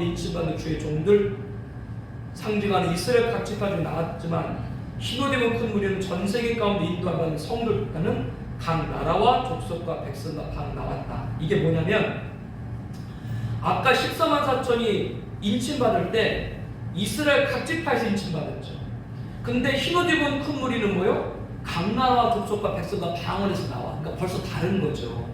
인치받는 주의 종들 상징하는 이스라엘 각 지파 중에 나왔지만 흰옷 큰 무리는 전 세계 가운데 인도하는 성들과는 각 나라와 족속과 백성과 각 나왔다. 이게 뭐냐면 아까 14만 4천이 인침받을 때 이스라엘 각 지파에서 인침받았죠. 근데 흰옷 입은 큰 무리는 뭐요? 각 나라와 족속과 백성과 방언에서 나와. 그러니까 벌써 다른 거죠.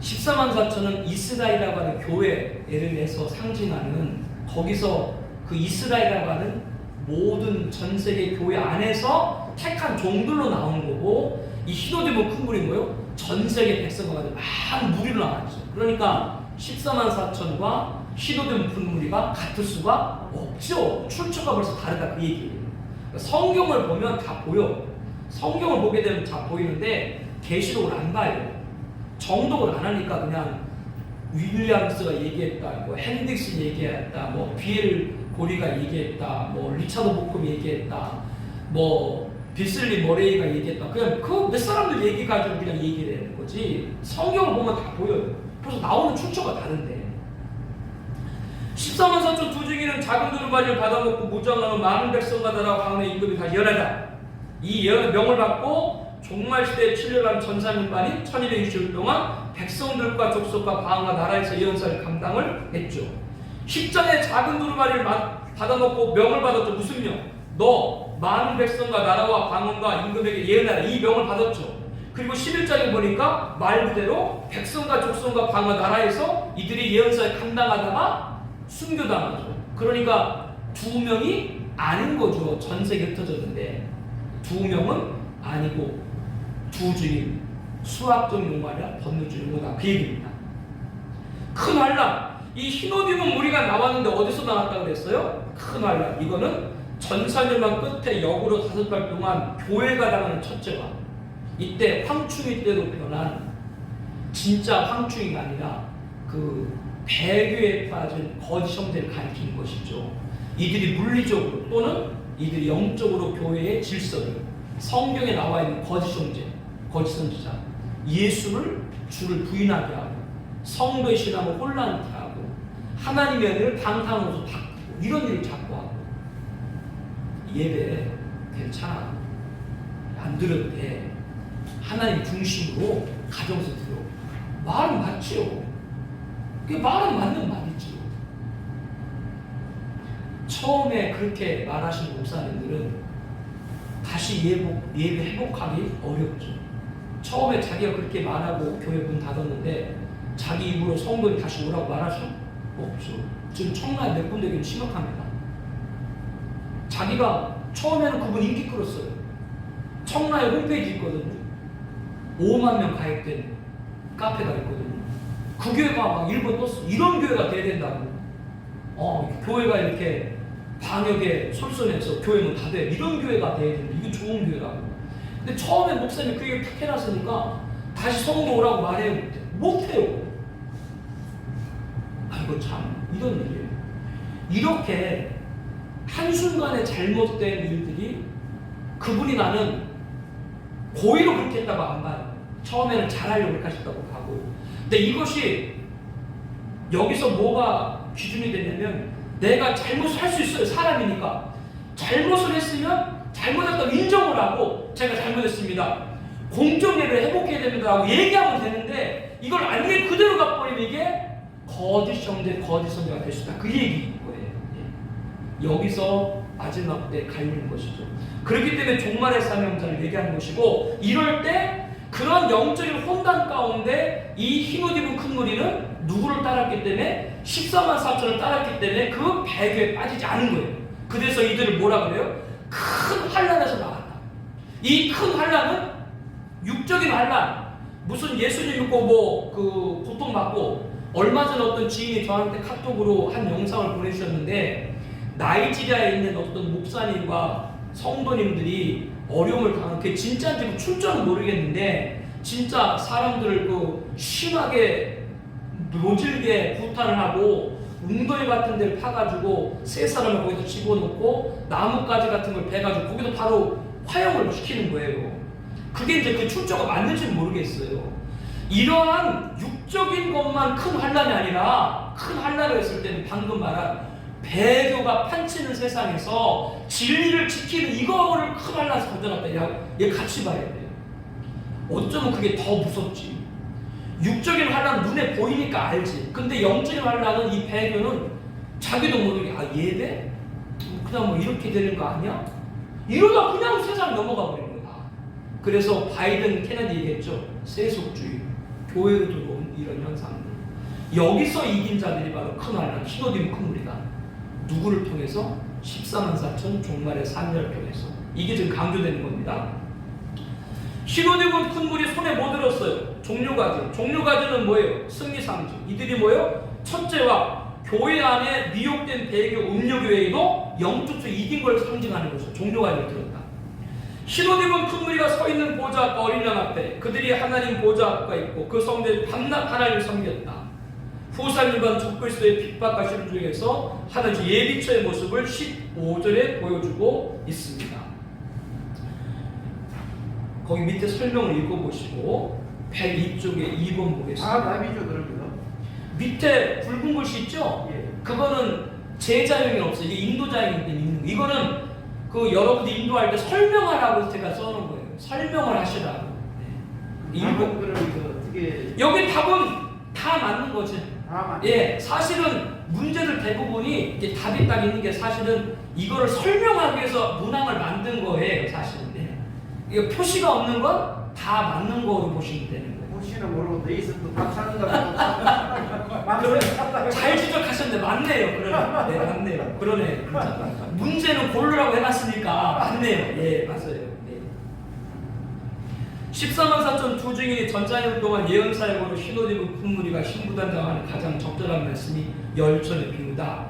14만 4천은 이스라엘이라고 하는 교회를 해서 상징하는, 거기서 그 이스라엘이라고 하는 모든 전 세계 교회 안에서 택한 종들로 나온 거고, 이 흰옷 입은 큰 무리는 뭐예요? 전 세계 백성과 많은 무리로 나왔죠. 그러니까 14만 4천과 흰옷 입은 큰 무리가 같을 수가 없죠. 출처가 벌써 다르다 그 얘기예요. 그러니까 성경을 보면 다 보여. 성경을 보게 되면 다 보이는데 계시록을 안 봐요. 정독을 안 하니까 그냥 윌리엄스가 얘기했다, 뭐 핸릭스 얘기했다, 뭐 비엘 고리가 얘기했다, 뭐 리차드 보쿰이 얘기했다, 뭐 비슬리 머레이가 얘기했다. 그냥 그 몇 사람들 얘기 가지고 그냥 얘기를 하는 거지. 성경을 보면 다 보여요. 그래서 나오는 출처가 다른데. 14만 4천 두 증인은 작은 두루마리를 받아먹고 무장하는 많은 백성과 나라와 강원의 임금이 다 예언하다. 이 예언의 명을 받고 종말시대에 7년간 전사민반인 1260일 동안 백성들과 족속과 방과 나라에서 예언사를 감당을 했죠. 10장에 작은 두루마리를 받아먹고 명을 받았죠. 무슨 명? 너 많은 백성과 나라와 방언과 임금에게 예언하라. 이 명을 받았죠. 그리고 11장에 보니까 말 그대로 백성과 족속과 방과 나라에서 이들이 예언사를 감당하다가 순교당하죠. 그러니까 두 명이 아닌 거죠. 전 세계에 흩어졌는데 두 명은 아니고 두 주인, 수학적인 용어가 아니라 법률적인 용어다. 그 얘기입니다. 큰 환란. 이 흰옷 입은 무리가 나왔는데 어디서 나왔다고 그랬어요? 큰 환란. 이거는 전사멸망 끝에 역으로 5달 동안 교회가 당하는 첫째와 이때 황충이 때로 변한 진짜 황충이가 아니라 그 배교에 빠진 거짓 형제를 가리키는 것이죠. 이들이 물리적으로 또는 이들이 영적으로 교회의 질서를, 성경에 나와 있는 거짓 형제, 거짓 선지자, 예수를 주를 부인하게 하고 성도의 신앙을 혼란케 하고 하나님의 은혜를 방탕으로 바꾸고 이런 일을 자꾸 하고, 예배 괜찮아, 안 들어도 돼, 하나님 중심으로 가정에서 들어, 말은 맞지요. 그 말은 맞는 말이지요. 처음에 그렇게 말하신 목사님들은 다시 예배 회복하기 어렵죠. 처음에 자기가 그렇게 말하고 교회 문 닫았는데 자기 입으로 성도に다시 오라고 말하죠? 없죠. 지금 청라에 몇 군데는 심각합니다. 자기가 처음에는 그분 인기 끌었어요. 청라에 홈페이지 있거든요. 5만 명 가입된 카페가 있거든요. 그 교회가 막 일본 떴어. 이런 교회가 돼야 된다고. 교회가 이렇게 방역에 솔선해서 교회 문 닫아야 이런 교회가 돼야 된다. 이게 좋은 교회라고. 근데 처음에 목사님이 그 얘기를 탁 해놨으니까 다시 성도 오라고 말해요. 못해요. 아이고 참 이런 일이에요. 이렇게 한순간에 잘못된 일들이 그분이 나는 고의로 그렇게 했다고 안 봐요. 처음에는 잘하려고 그렇게 하셨다고 하고. 근데 이것이 여기서 뭐가 기준이 되냐면 내가 잘못을 할 수 있어요. 사람이니까. 잘못을 했으면 잘못했다고 인정을 하고 제가 잘못했습니다, 공정예를 회복해야 됩니다 라고 얘기하면 되는데 이걸 아니면 그대로 가버리면 이게 거짓 형제, 거짓 선지자가 될 수 있다. 그 얘기인 거예요. 여기서 마지막 때 갈리는 것이죠. 그렇기 때문에 종말의 사명자를 얘기하는 것이고, 이럴 때 그런 영적인 혼란 가운데 이 흰옷 입은 큰 무리는 누구를 따랐기 때문에 14만 4천을 따랐기 때문에 그 배교에 빠지지 않은 거예요. 그래서 이들을 뭐라 그래요? 큰 환란에서 나왔다. 이 큰 환란은 육적인 환란, 무슨 예수님 믿고 그 고통받고, 얼마 전에 어떤 지인이 저한테 카톡으로 한 영상을 보내주셨는데 나이지리아에 있는 어떤 목사님과 성도님들이 어려움을 당한 게 진짜인지 출처는 모르겠는데 진짜 사람들을 그 심하게 모질게 구탄을 하고 웅덩이 같은 데를 파가지고 세 사람을 거기다 집어넣고 나뭇가지 같은 걸 베가지고 거기서 바로 화형을 시키는 거예요. 그게 이제 그 출처가 맞는지는 모르겠어요. 이러한 육적인 것만 큰 환란이 아니라 큰 환란을 했을 때는 방금 말한 배교가 판치는 세상에서 진리를 지키는 이거를 큰 환란에서 건져놨다. 얘 같이 봐야 돼요. 어쩌면 그게 더 무섭지. 육적인 환란은 눈에 보이니까 알지. 근데 영적인 환란은 이 배교는 자기도 모르게 예배? 그냥 뭐 이렇게 되는 거 아니야? 이러다 그냥 세상 넘어가 버리는 거야. 그래서 바이든 케네디 얘기했죠. 세속주의, 교회로 들어온 이런 현상들. 여기서 이긴 자들이 바로 큰 환란, 신호디모 큰 무리다. 누구를 통해서? 14만 4천 종말의 산녀를 통해서. 이게 지금 강조되는 겁니다. 신호디모 큰 무리 손에 뭐 들었어요? 종료가지. 종료가지는 뭐예요? 승리 상징. 이들이 뭐예요? 첫째와 교회 안에 미혹된 배교 음료교회에도 영적으로 이긴 걸 상징하는 거죠. 종료가지를 들었다. 신호디모 큰 무리가 서 있는 보좌 앞과 어린 양 앞에 그들이 하나님 보좌 앞과 있고 그 성전에 밤낮 하나님을 섬겼다. 후살일반 적그리스도의 핍박과 시름 중에서 하나님 예비처의 모습을 15절에 보여주고 있습니다. 거기 밑에 설명을 읽어보시고 102쪽에 2번 보겠습니다. 나비죠 그러면. 밑에 붉은 글씨 있죠? 예. 그거는 제자형이 없어요. 이게 인도자형인데 있는 거. 이거는 그 여러분들이 인도할 때 설명하라고 제가 써놓은 거예요. 설명을 하시라고. 네. 답은 그럼 어떻게? 여기 답은 다 맞는 거지. 맞. 예, 사실은 문제들 대부분이 이게 답이 딱 있는 게 사실은 이거를 설명하기 위해서 문항을 만든 거예요. 사실은. 네. 이거 표시가 없는 건 다 맞는 거로 보시면 되는 거예요. 혹시나 모르고 내 있어도 밥 사는가 보다. 잘 지적하셨는데 맞네요. 그러네. 네, 맞네요. 그러네. 진짜. 문제는 고르라고 해놨으니까 맞네요. 예, 맞아요. 네. 14만 4천 두 증인이 전자년 동안 예언 사역으로 신호디모 큰 무리가 신부단장하는 가장 적절한 말씀이 열천의 비유다.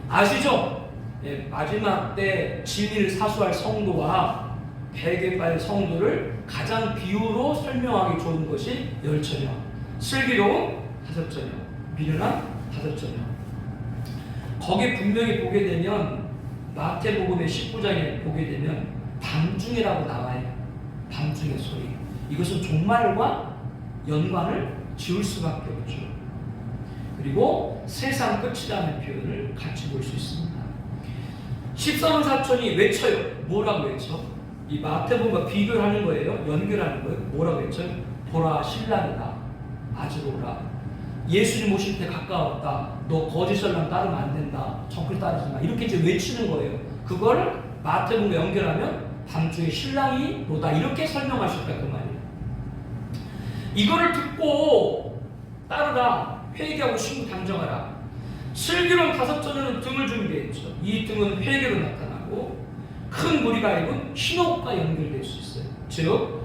아시죠? 예, 마지막 때 진리를 사수할 성도와 배교파의 성도를 가장 비유로 설명하기 좋은 것이 열처녀. 슬기로운 다섯처녀, 미련한 다섯처녀. 거기 분명히 보게 되면 마태복음의 19장에 보게 되면 밤중이라고 나와요. 밤중의 소리. 이것은 종말과 연관을 지을 수밖에 없죠. 그리고 세상 끝이라는 표현을 같이 볼 수 있습니다. 14만 4천이 외쳐요. 뭐라고 외쳐? 이 마태복음과 비교를 하는 거예요. 연결하는 거예요. 뭐라고 외쳐요? 보라 신랑이다. 아직 오라. 예수님 오실 때 가까웠다. 너 거짓 신랑 따르면 안 된다. 적을 따르지 마. 이렇게 이제 외치는 거예요. 그걸 마태복음과 연결하면 밤중에 신랑이 오다. 이렇게 설명하셨다 그 말이에요. 이거를 듣고 따르라. 회개하고 신부 단정하라. 슬기로운 다섯처녀는 등을 준비했죠. 이 등은 회개로 나타나고 큰 무리가 입은 신옥과 연결될 수 있어요. 즉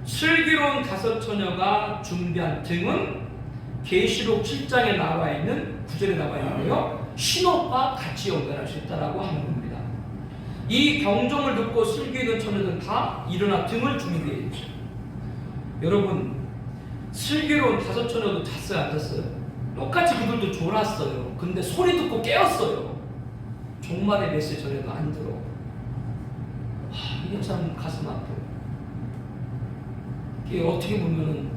슬기로운 다섯처녀가 준비한 등은 계시록 7장에 나와 있는 9절에 나와 있는데요. 신옥과 같이 연결할 수 있다라고 하는 겁니다. 이 경종을 듣고 슬기 있는 처녀들은 다 일어나 등을 준비했죠. 여러분 슬기로운 다섯처녀도 잤어요 안 잤어요? 똑같이 그들도 졸았어요. 근데 소리 듣고 깨었어요. 종말의 메시지 전에도 안 들어. 이게 참 가슴 아파요. 이게 어떻게 보면은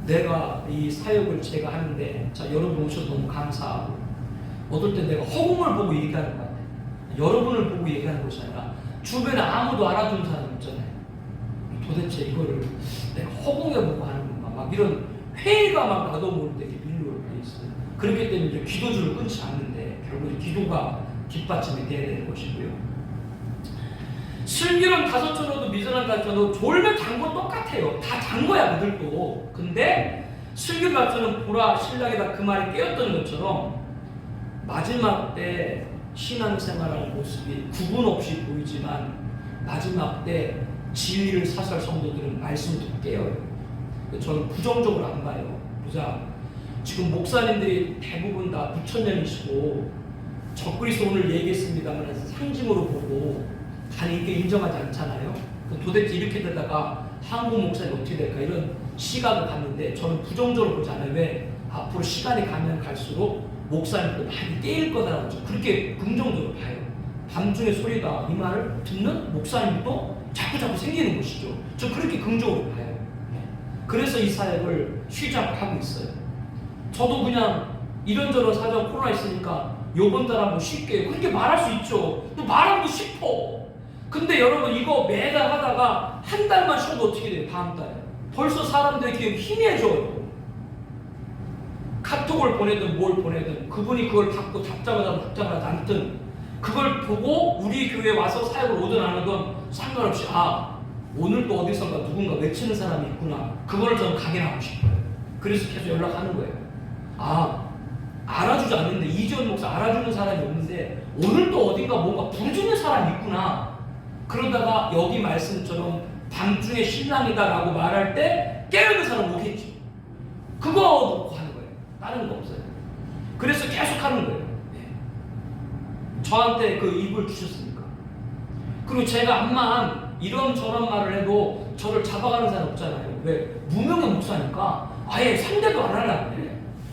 내가 이 사역을 제가 하는데 자 여러분 오셔서 너무 감사하고 어떨 때 내가 허공을 보고 얘기하는 것 같아요. 여러분을 보고 얘기하는 것이 아니라 주변에 아무도 알아주는 사람 있잖아요. 도대체 이거를 내가 허공에 보고 하는구나 막 이런 회의가 막 나도 모르게 밀려올 때 있어요. 그렇기 때문에 이제 기도줄을 끊지 않는데 결국 기도가 뒷받침이 돼야 되는 것이고요. 슬기로운 다섯처녀도 미련한 다섯처녀도 졸면 잔 건 똑같아요. 다 잔 거야 그들도. 근데 슬기로운 다섯처녀는 보라 신랑이다 그 말이 깨었던 것처럼 마지막 때 신앙생활하는 모습이 구분 없이 보이지만 마지막 때 진리를 사수할 성도들은 말씀을 듣고 깨어요. 저는 부정적으로 안 봐요. 보자. 지금 목사님들이 대부분 다 부천년이시고 적그리스도 오늘 얘기했습니다만 상징으로 보고 단 이게 인정하지 않잖아요. 도대체 이렇게 되다가 한국 목사님 어떻게 될까 이런 시각을 갖는데 저는 부정적으로 보지 않아요. 왜? 앞으로 시간이 가면 갈수록 목사님도 많이 깨일 거다라고 그렇게 긍정적으로 봐요. 밤중에 소리가 이 말을 듣는 목사님도 자꾸 생기는 것이죠. 저 그렇게 긍정적으로 봐요. 그래서 이 사역을 쉬지 않고 하고 있어요. 저도 그냥 이런저런 사정 코로나 있으니까 요번 달 한번 쉽게 그렇게 말할 수 있죠. 또 말하기도 싶어. 근데 여러분 이거 매달 하다가 한 달만 쉬어도 어떻게 돼요? 다음 달에 벌써 사람들이 기억이 희미해져요. 카톡을 보내든 뭘 보내든 그분이 그걸 받고 답장을 하든 답장을 하든 아무튼 그걸 보고 우리 교회에 와서 사역을 오든 안 오든 상관없이 오늘 또 어디선가 누군가 외치는 사람이 있구나. 그거를 저는 각인하고 싶어요. 그래서 계속 연락하는 거예요. 알아주지 않는데 이지원 목사 알아주는 사람이 없는데 오늘 또 어딘가 뭔가 부르짖는 사람이 있구나. 그러다가 여기 말씀처럼 밤중에 신랑이다라고 말할 때 깨어있는 사람 오겠지. 그거 놓고 하는 거예요. 다른 거 없어요. 그래서 계속 하는 거예요. 저한테 그 입을 주셨으니까. 그리고 제가 암만 이런저런 말을 해도 저를 잡아가는 사람 없잖아요. 왜? 무명의 목사니까 아예 상대도 안 하려고 해.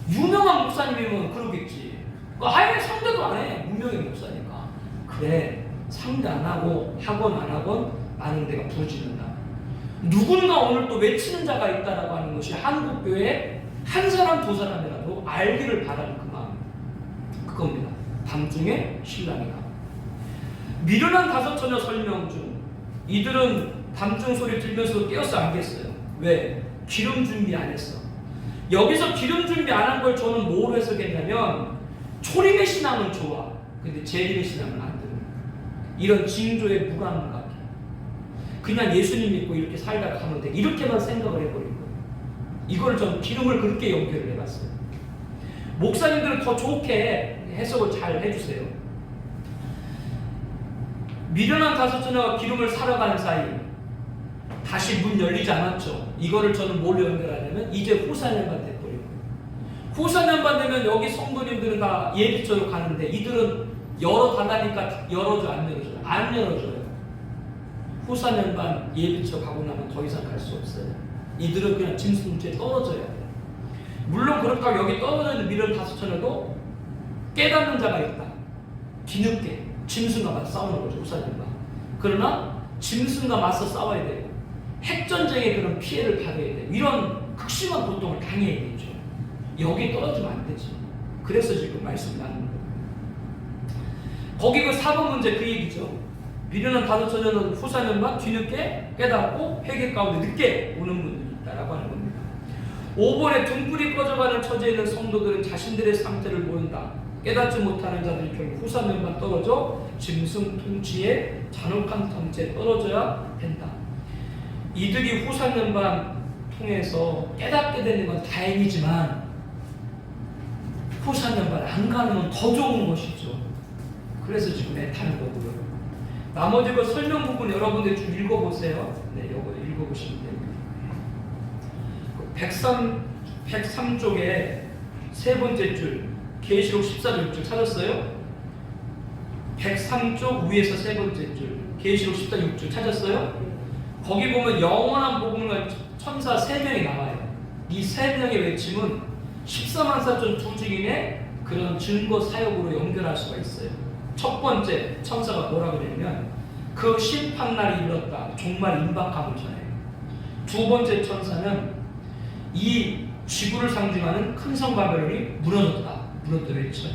유명한 목사님이면 그러겠지. 아예 상대도 안 해. 무명의 목사니까. 그래, 상대 안 하고 학원 안 하건 나는 내가 부르짖는다. 누군가 오늘 또 외치는 자가 있다라고 하는 것이 한국교회 한 사람 두 사람이라도 알기를 바라는 그 마음. 그겁니다. 밤중에 신랑이다. 미련한 다섯 처녀 설명 중 이들은 밤중 소리 들면서도 깨어서 안 깼어요. 왜? 기름 준비 안 했어. 여기서 기름 준비 안 한 걸 저는 뭐로 해석했냐면 초림의 신앙은 좋아. 근데 재림의 신앙은 안 되는 이런 징조에 무감각해. 그냥 예수님 믿고 이렇게 살다가 가면 돼. 이렇게만 생각을 해버린 거예요. 이걸 전 기름을 그렇게 연결을 해봤어요. 목사님들은 더 좋게 해석을 잘 해주세요. 미련한 다섯 처녀가 기름을 사러 가는 사이 다시 문 열리지 않았죠. 이거를 저는 뭘로 연결하냐면 이제 후사년반 돼버려요. 후사년반 되면 여기 성도님들은 다 예비처로 가는데 이들은 열어달라니까 열어줘 안 열어줘요? 안 열어줘요. 후사년반 예비처 가고 나면 더 이상 갈 수 없어요. 이들은 그냥 짐승체에 떨어져야 돼요. 물론 그렇다고 여기 떨어져 있는 미련 다섯 처녀도 깨닫는 자가 있다. 뒤늦게 짐승과 맞서 싸우는 거죠. 후사년반. 그러나 짐승과 맞서 싸워야 돼요. 핵전쟁의 그런 피해를 받아야 돼요. 이런 극심한 고통을 당해야겠죠. 여기 떨어지면 안 되지. 그래서 지금 말씀을 나누는 거예요. 거기 그 4번 문제 그 얘기죠. 미련한 다섯 처녀는 후사년반 뒤늦게 깨닫고 회개 가운데 늦게 오는 분들이 있다라고 하는 겁니다. 5번에 등불이 꺼져가는 처지에 있는 성도들은 자신들의 상태를 모른다. 깨닫지 못하는 자들이 결국 후사년반 떨어져 짐승 통치의 잔혹한 덩치에 떨어져야 된다. 이들이 후사년반 통해서 깨닫게 되는 건 다행이지만 후사년반 안 가는 건 더 좋은 것이죠. 그래서 지금 애타는 거고요. 나머지 그 설명 부분 여러분들 좀 읽어보세요. 네, 이거 읽어보시면 됩니다. 103쪽에 세 번째 줄 계시록 14절 6절 찾았어요? 103쪽 위에서 세 번째 줄 계시록 14절 6절 찾았어요? 거기 보면 영원한 복음과 천사 3명이 나와요. 이 3명의 외침은 14만 4천 두 증인의 그런 증거 사역으로 연결할 수가 있어요. 첫 번째 천사가 뭐라 그러냐면 그 심판날이 이르렀다. 종말 임박함을 전해요. 두 번째 천사는 이 지구를 상징하는 큰 성 바벨론이 무너졌다. 무너졌다 외쳐요.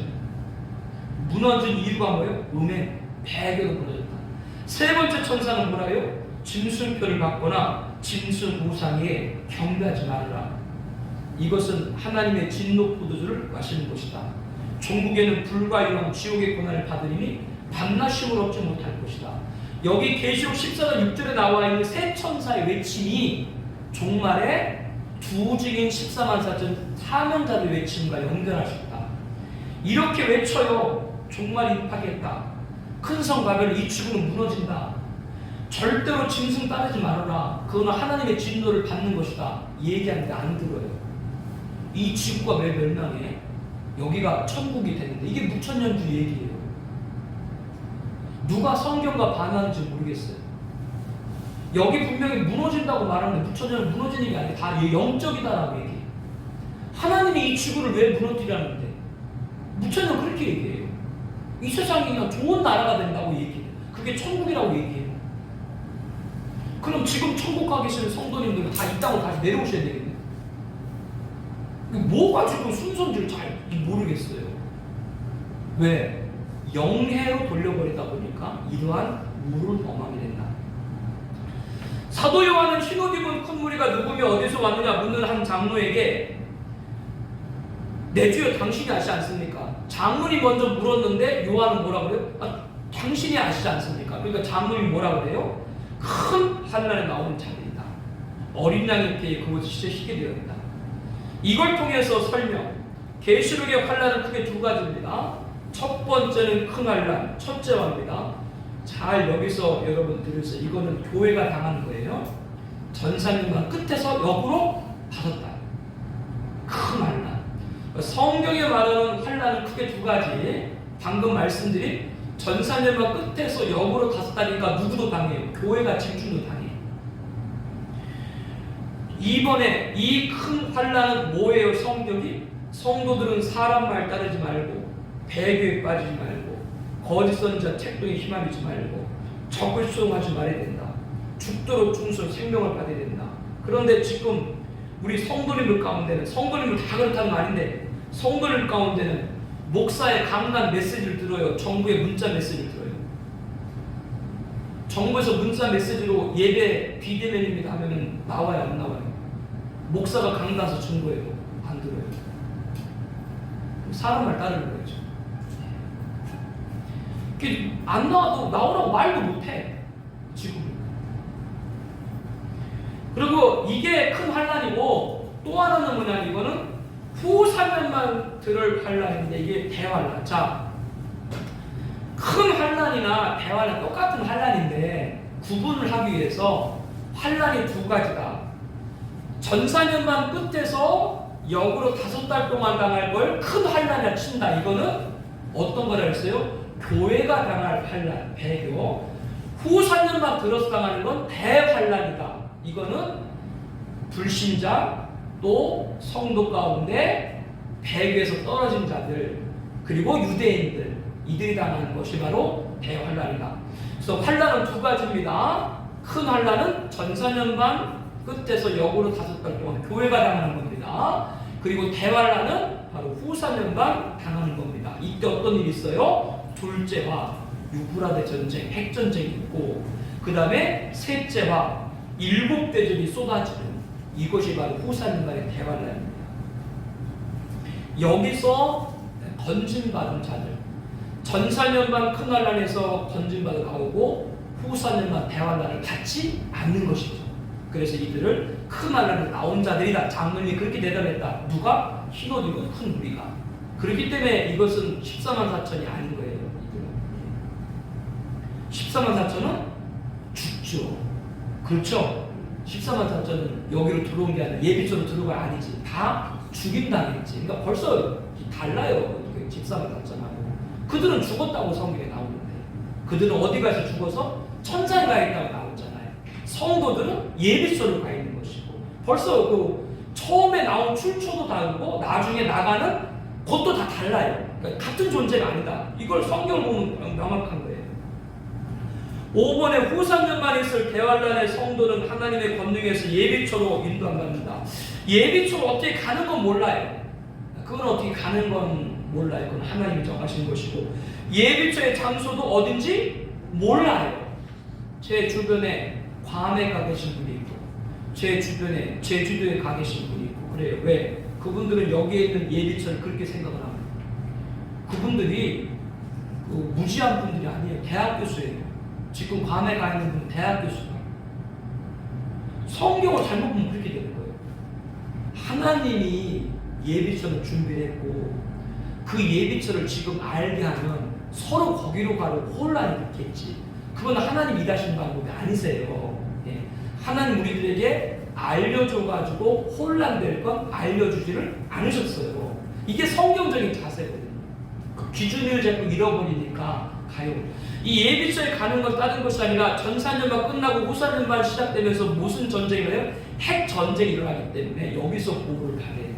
무너진 이유가 뭐예요? 음행, 배교로 무너졌다. 세 번째 천사는 뭐라요? 짐승표를 받거나 짐승 우상에 경배하지 말라. 이것은 하나님의 진노 포도주를 마시는 것이다. 종국에는 불과 영원 지옥의 고난을 받으리니 밤낮 쉼을 얻지 못할 것이다. 여기 계시록 14장 6절에 나와 있는 세 천사의 외침이 종말에 두 증인 14만 4천 사명자의 외침과 연결할 수 있다. 이렇게 외쳐요. 종말이 임박했다. 큰 성 바벨론 이 지구는 무너진다. 절대로 짐승 따르지 말아라. 그거는 하나님의 진노를 받는 것이다. 얘기하는데 안 들어요. 이 지구가 왜 멸망해? 여기가 천국이 되는데 이게 무천년주 얘기예요. 누가 성경과 반하는지 모르겠어요. 여기 분명히 무너진다고 말하는데 무천년은 무너지는 게 아니라 다 영적이다라고 얘기해요. 하나님이 이 지구를 왜 무너뜨리라는데 무천년 그렇게 얘기해요. 이 세상이 그냥 좋은 나라가 된다고 얘기해요. 그게 천국이라고 얘기해요. 그럼 지금 천국 가 계시는 성도님들은 다 이 땅으로 다시 내려오셔야 되겠네. 뭐가 지금 순서인지를 잘 모르겠어요. 왜? 영해로 돌려버리다 보니까 이러한 우를 범하게 된다. 사도 요한은 흰옷 입은 큰 무리가 누구며 어디서 왔느냐 묻는 한 장로에게 내 주여 당신이 아시지 않습니까? 장로이 먼저 물었는데 요한은 뭐라 그래요? 당신이 아시지 않습니까? 그러니까 장로이 뭐라 그래요? 큰 환난에 나오는 자들이다. 어린 양의 피에 그것이 희게 되어 있다. 이걸 통해서 설명. 계시록의 환난은 크게 두 가지입니다. 첫 번째는 큰 환난, 첫째 환입니다. 잘 여기서 여러분 들으세요. 이거는 교회가 당하는 거예요. 전산년만 끝에서 역으로 받았다. 큰 환난. 성경에 말하는 환난은 크게 두 가지. 방금 말씀드린 전산년만 끝에서 역으로 다섯다니까 누구도 당해요. 교회가 집중도 당해요. 이번에 이 큰 환난은 뭐예요? 성격이? 성도들은 사람 말 따르지 말고 배교에 빠지지 말고 거짓 선지자 책동에 휘말리지 말고 적을 수용하지 말아야 된다. 죽도록 충성 생명을 받아야 된다. 그런데 지금 우리 성도님들 가운데는 성도님들 다 그렇다는 거 아닌데 성도님들 가운데는 목사의 강단 메시지를 들어요. 정부의 문자 메시지를 들어요. 정부에서 문자 메시지로 예배 비대면입니다 하면은 나와요 안 나와요? 목사가 강단서 준 거예요. 안 들어요. 사람 말 따르는 거죠. 안 나와도 나오라고 말도 못해. 지금. 그리고 이게 큰 환난이고 또 하나는 뭐냐면 이거는 후사면만 들을 환난인데 이게 대환난. 자, 큰 환난이나 대환난 똑같은 환난인데 구분을 하기 위해서 환난이 두 가지다. 전사년만 끝에서 역으로 5달 동안 당할 걸 큰 환난이라 친다. 이거는 어떤 거라 했어요? 교회가 당할 환난, 배교. 후 3년만 들어서 당하는 건 대환난이다. 이거는 불신자 또 성도 가운데 배교에서 떨어진 자들 그리고 유대인들 이들이 당하는 것이 바로 대환난이다. 그래서 환난은 두 가지입니다. 큰 환난은 전사년반 끝에서 역으로 5달 동안 교회가 당하는 겁니다. 그리고 대환난은 바로 후 3년반 당하는 겁니다. 이때 어떤 일이 있어요? 둘째와 유브라데 전쟁, 핵전쟁이 있고 그 다음에 셋째와 7대접이 쏟아지는 이것이 바로 후 3년반의 대환난입니다. 여기서 건진받은 자들 전 4년반 큰 환난에서 건진받아 나오고 후 4년반 대환난을 받지 않는 것이죠. 그래서 이들을 큰 환난에 나온 자들이다. 장로님이 그렇게 대답했다. 누가? 흰옷 입은 큰 무리가. 그렇기 때문에 이것은 14만 4천이 아닌 거예요. 이들은 14만 4천은 죽죠. 그렇죠? 14만 4천은 여기로 들어온 게 아니라 예비처로 들어온 게 아니지. 다 죽임당했지. 그러니까 벌써 달라요. 14만 4천하고. 그들은 죽었다고 성경에 나오는데 그들은 어디 가서 죽어서 천사에 가 있다고 나오잖아요. 성도들은 예비처로 가 있는 것이고 벌써 그 처음에 나온 출처도 다르고 나중에 나가는 것도 다 달라요. 그러니까 같은 존재가 아니다. 이걸 성경을 보면 명확한 거예요. 5번에 후 3년만 있을 대환란의 성도는 하나님의 권능에서 예비처로 인도한답니다. 예비처로 어떻게 가는 건 몰라요. 그건 어떻게 가는 건 몰라요. 그건 하나님이 정하신 것이고 예비처의 장소도 어딘지 몰라요. 제 주변에 괌에 가 계신 분이 있고 제 주변에 제주도에 가 계신 분이 있고 그래요. 왜? 그분들은 여기에 있는 예비처를 그렇게 생각을 합니다. 그분들이 그 무지한 분들이 아니에요. 대학 교수예요. 지금 괌에 가 있는 분은 대학 교수가. 성경을 잘못 보면 그렇게 되는 거예요. 하나님이 예비처를 준비했고 그 예비처를 지금 알게 하면 서로 거기로 가려 혼란이 있겠지. 그건 하나님 일하시는 방법이 아니세요. 예. 하나님 우리들에게 알려줘가지고 혼란될 건 알려주지를 않으셨어요. 이게 성경적인 자세거든요. 그 기준을 자꾸 잃어버리니까 가요. 이 예비처에 가는 건 다른 것이 아니라 전사년만 끝나고 후사년만 시작되면서 무슨 전쟁을 해요? 핵 전쟁이 일어나기 때문에 여기서 보호를 받아야 돼요.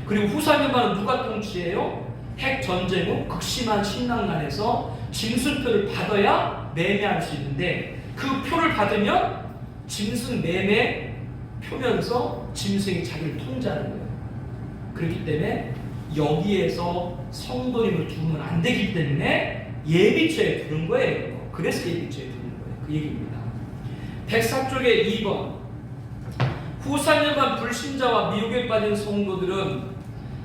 그리고 후사년만은 누가 통치해요? 핵 전쟁 후 극심한 신랑난에서 짐승표를 받아야 매매할 수 있는데 그 표를 받으면 짐승 매매 표면서 짐승이 자기를 통제하는 거예요. 그렇기 때문에 여기에서 성도님을 두면 안 되기 때문에 예비처에 두는 거예요. 그래서 예비처에 두는 거예요. 그 얘기입니다. 104쪽에 2번 후 4년간 불신자와 미혹에 빠진 성도들은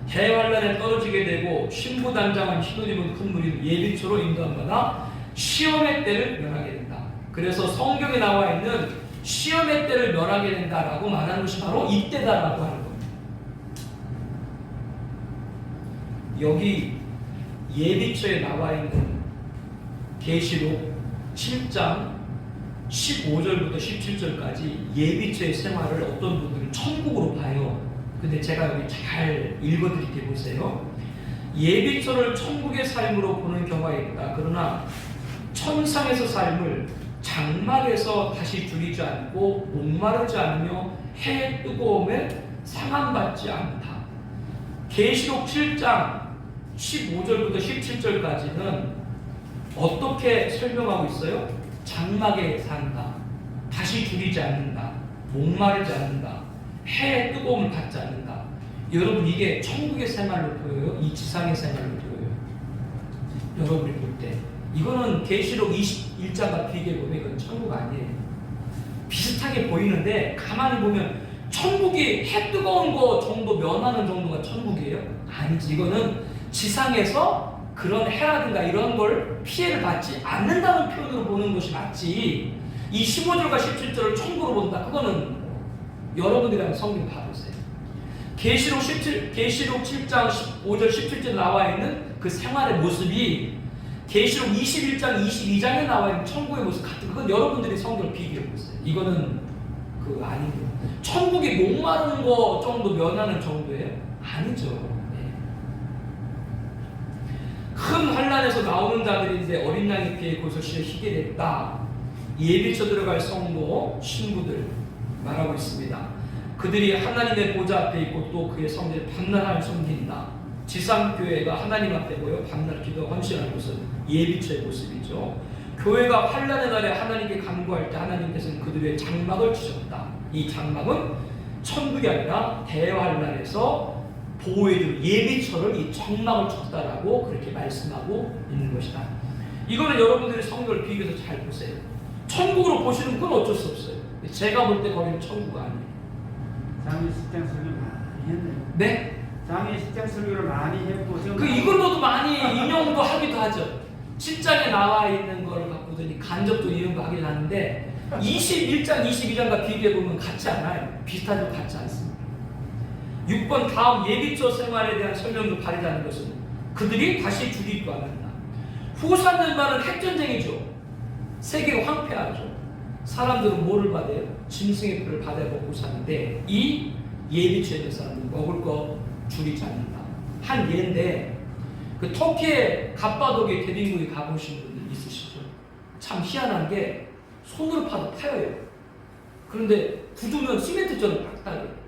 대환란에 떨어지게 되고 신부단장한 흰옷 입은 큰 무리는 예비처로 인도함마다 시험의 때를 면하게 된다. 그래서 성경에 나와 있는 시험의 때를 면하게 된다라고 말하는 것이 바로 이때다라고 하는 겁니다. 여기 예비처에 나와 있는 계시록 7장 15절부터 17절까지 예비처의 생활을 어떤 분들은 천국으로 봐요. 근데 제가 여기 잘 읽어드릴게 보세요. 예비처를 천국의 삶으로 보는 경우가 있다. 그러나 천상에서 삶을 장막에서 다시 죽이지 않고 목마르지 않으며 해의 뜨거움에 상함받지 않다. 계시록 7장 15절부터 17절까지는 어떻게 설명하고 있어요? 장막에 산다. 다시 죽이지 않는다. 목마르지 않는다. 해의 뜨거움을 받지 않는다. 여러분 이게 천국의 생활로 보여요? 이 지상의 생활로 보여요? 여러분이 볼 때 이거는 계시록 21장과 비교해보면 이건 천국 아니에요. 비슷하게 보이는데 가만히 보면 천국이 해 뜨거운 거 정도 면하는 정도가 천국이에요? 아니지. 이거는 지상에서 그런 해라든가 이런 걸 피해를 받지 않는다는 표현으로 보는 것이 맞지. 이 15절과 17절을 천국으로 본다. 그거는 여러분들이랑 성경 봐보세요. 계시록 7장 15절 17절에 나와 있는 그 생활의 모습이 계시록 21장 22장에 나와 있는 천국의 모습 같은. 그건 여러분들이 성경을 비교해 보세요. 이거는 그 아니고 천국이 목마르는 거 정도 면하는 정도예요? 아니죠. 네. 큰 환난에서 나오는 자들인데 어린 양의 피에 고소시에 희게 됐다. 예비처 들어갈 성도 신부들 말하고 있습니다. 그들이 하나님의 보좌 앞에 있고 또 그의 성전에 밤낮 하나님을 섬긴다. 지상교회가 하나님 앞에 모여 밤낮 기도하고 헌신하는 것은 예비처의 모습이죠. 교회가 환난의 날에 하나님께 간구할 때 하나님께서는 그들의 장막을 치셨다. 이 장막은 천국이 아니라 대환난에서 보호해줄 예비처를 이 장막을 쳤다라고 그렇게 말씀하고 있는 것이다. 이거는 여러분들이 성경을 비교해서 잘 보세요. 천국으로 보시는 건 어쩔 수 없어요. 제가 볼 때 거기는 천국 아니에요. 장례 식장 설교 많이 했네요. 네? 장례 식장 설교를 많이 했고 그 이걸로도 많이 인용도 하기도 하죠. 7장에 나와 있는 거를 갖고더니 간접도 인용도 하긴 하는데 21장, 22장과 비교해보면 같지 않아요. 비슷하지만 같지 않습니다. 6번 다음 예비처 생활에 대한 설명도 바르자는 것은 그들이 다시 죽이지도 않는다. 후사들만은 핵전쟁이죠. 세계가 황폐하죠. 사람들은 뭐를 받아요? 짐승의 피를 받아 먹고 사는데 이 예비처에 있는 사람들은 먹을 거 줄이지 않는다. 한 예인데 그 터키의 갑바도기에 대빙국에 가보신 분들 있으시죠? 참 희한한 게 손으로 파도 파여요. 그런데 굳으면 시멘트처럼 딱딱해요.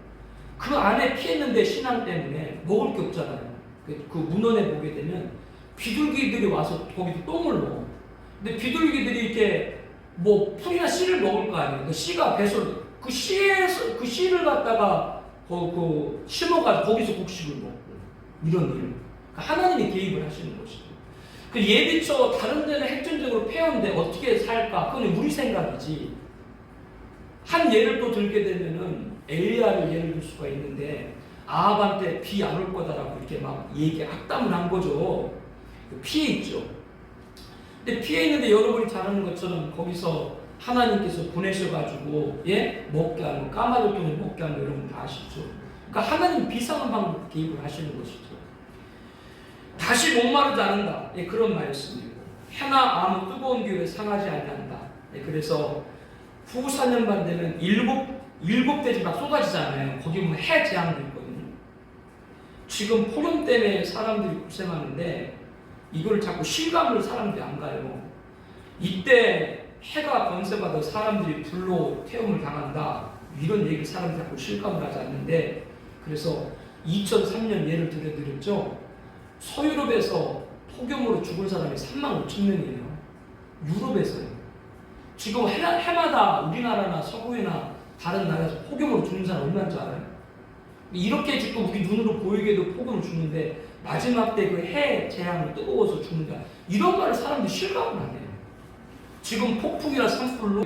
그 안에 피했는데 신앙 때문에 먹을 게 없잖아요. 그 문헌에 보게 되면 비둘기들이 와서 거기서 똥을 먹어. 근데 비둘기들이 이렇게 뭐 풀이나 씨를 먹을 거 아니에요. 그 씨가 배설 그 씨에서 그 씨를 갖다가 그 심어가지고 거기서 곡식을 먹고 이런 일. 하나님이 개입을 하시는 것이죠. 그 예비처 다른 데는 핵전쟁으로 패였는데 어떻게 살까? 그건 우리 생각이지. 한 예를 또 들게 되면은 엘리야를 예를 들 수가 있는데 아합한테 비 안 올 거다라고 이렇게 막 악담을 한 거죠. 피해 있죠. 근데 피해 있는데 여러분이 잘 아는 것처럼 거기서 하나님께서 보내셔가지고 먹게 하는 까마귀통을 먹게 하는 거 여러분 다 아시죠. 그러니까 하나님 비상한 방법 개입을 하시는 것이죠. 다시 목마르지 않는다. 그런 말씀이고 해나 아무 뜨거운 기후에 상하지 아니한다. 그래서 후 4년만 되면 일곱 대지 막 쏟아지잖아요. 거기 보면 해 재앙도 있거든요. 지금 폭염 때문에 사람들이 고생하는데 이걸 자꾸 실감을 사람들이 안 가요. 이때 해가 건세받아 사람들이 불로 태움을 당한다. 이런 얘기를 사람들이 자꾸 실감을 하지 않는데 그래서 2003년 예를 들어드렸죠. 서유럽에서 폭염으로 죽은 사람이 35,000명이에요. 유럽에서요. 지금 해마다 우리나라나 서구이나 다른 나라에서 폭염으로 죽는 사람 얼마인지 알아요? 이렇게 지금 우리 눈으로 보이게도 폭염을 주는데 마지막 때 그 해 재앙으로 뜨거워서 죽는다. 이런 말을 사람들이 실감을 안 해요. 지금 폭풍이나 산불로